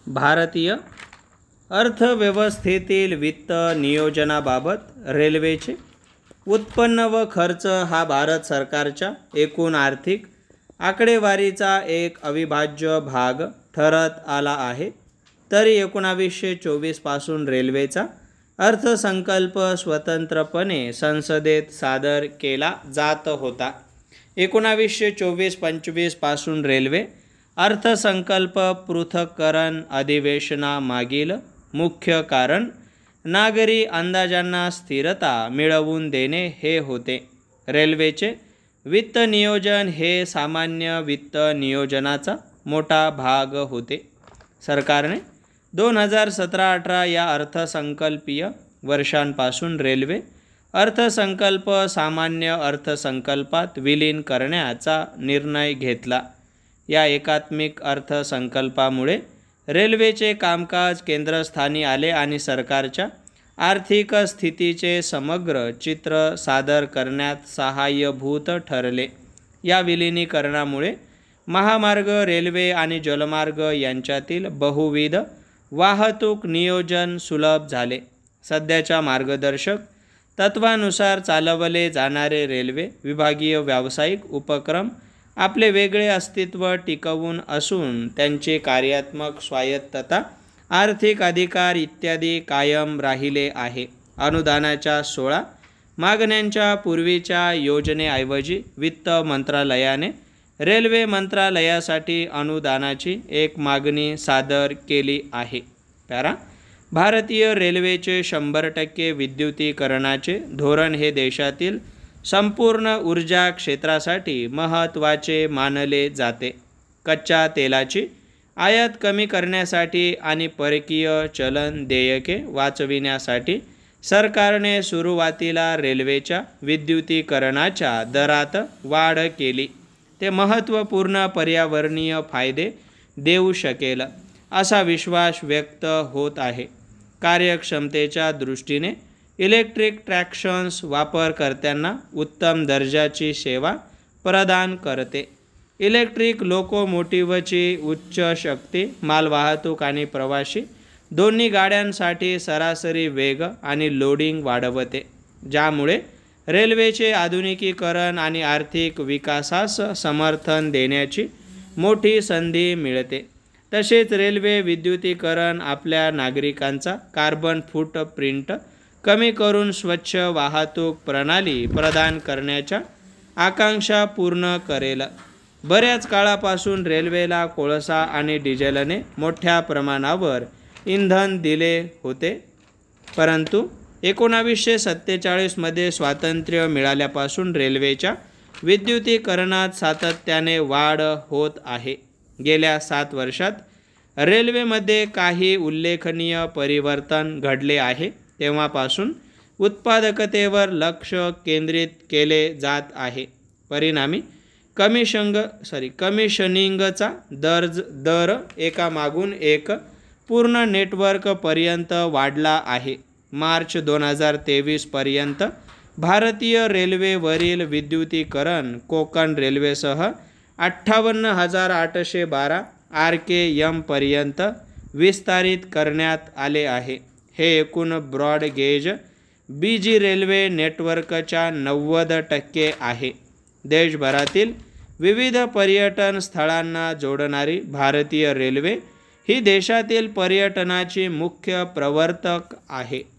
भारतीय अर्थव्यवस्थेतील वित्त नियोजनाबाबत रेल्वेचे उत्पन्न व खर्च हा भारत सरकारच्या एकूण आर्थिक आकडेवारीचा एक अविभाज्य भाग ठरत आला आहे. तरी 1924 पासून रेल्वेचा अर्थसंकल्प स्वतंत्रपणे संसदेत सादर केला जात होता. 1924-25 पासून रेल्वे अर्थसंकल्प पृथक्करण अधिवेशनामागील मुख्य कारण नागरी अंदाजांना स्थिरता मिळवून देणे हे होते. रेल्वेचे वित्त नियोजन हे सामान्य वित्त नियोजनाचा मोठा भाग होते. सरकारने 2017-18 या अर्थसंकल्पीय वर्षांपासून रेल्वे अर्थसंकल्प सामान्य अर्थसंकल्पात विलीन करण्याचा निर्णय घेतला. या एकात्मिक अर्थसंकल्पामुळे रेल्वेचे कामकाज केंद्रस्थानी आले आणि सरकारच्या आर्थिक स्थितीचे समग्र चित्र सादर करण्यात सहाय्यभूत ठरले. या विलिनीकरणामुळे महामार्ग, रेल्वे आणि जलमार्ग यांच्यातील बहुविध वाहतूक नियोजन सुलभ झाले. सध्याच्या मार्गदर्शक तत्वानुसार चालवले जाणारे रेल्वे विभागीय व्यावसायिक उपक्रम आपले वेगळे अस्तित्व टिकवून असून त्यांची कार्यात्मक स्वायत्तता, आर्थिक अधिकार इत्यादी कायम राहिले आहे. अनुदानाच्या 16 मागण्यांच्या पूर्वीच्या योजनेऐवजी वित्त मंत्रालयाने रेल्वे मंत्रालयासाठी अनुदानाची एक मागणी सादर केली आहे. भारतीय रेल्वेचे 100% विद्युतीकरणाचे धोरण हे देशातील संपूर्ण ऊर्जा क्षेत्रासाठी महत्त्वाचे मानले जाते. कच्च्या तेलाची आयात कमी करण्यासाठी आणि परकीय चलन देयके वाचविण्यासाठी सरकारने सुरुवातीला रेल्वेच्या विद्युतीकरणाच्या दरात वाढ केली. ते महत्त्वपूर्ण पर्यावरणीय फायदे देऊ शकेल असा विश्वास व्यक्त होत आहे. कार्यक्षमतेच्या दृष्टीने इलेक्ट्रिक ट्रॅक्शन्स वापरकर्त्यांना उत्तम दर्जाची सेवा प्रदान करते. इलेक्ट्रिक लोकोमोटिव्हची उच्च शक्ती मालवाहतूक आणि प्रवासी दोन्ही गाड्यांसाठी सरासरी वेग आणि लोडिंग वाढवते, ज्यामुळे रेल्वेचे आधुनिकीकरण आणि आर्थिक विकासास समर्थन देण्याची मोठी संधी मिळते. तसेच रेल्वे विद्युतीकरण आपल्या नागरिकांचा कार्बन फूटप्रिंट कमी करून स्वच्छ वाहतूक प्रणाली प्रदान करण्याच्या आकांक्षा पूर्ण करेल. बऱ्याच काळापासून रेल्वेला कोळसा आणि डिझेलने मोठ्या प्रमाणावर इंधन दिले होते, परंतु 1947 मध्ये स्वातंत्र्य मिळाल्यापासून रेल्वेच्या विद्युतीकरणात सातत्याने वाढ होत आहे. गेल्या 7 वर्षात रेल्वेमध्ये काही उल्लेखनीय परिवर्तन घडले आहे. तेव्हापासून उत्पादकतेवर लक्ष केंद्रित केले जात आहे. परिणामी कमिशनिंगचा दर एकामागून एक पूर्ण नेटवर्कपर्यंत वाढला आहे. मार्च 2023 पर्यंत भारतीय रेल्वेवरील विद्युतीकरण कोकण रेल्वेसह 58,812 RKM पर्यंत विस्तारित करण्यात आले आहे. हे एकूण ब्रॉड गेज BG रेल्वे नेटवर्कच्या 90% आहे. देशभरातील विविध पर्यटन स्थळांना जोडणारी भारतीय रेल्वे ही देशातील पर्यटनाची मुख्य प्रवर्तक आहे.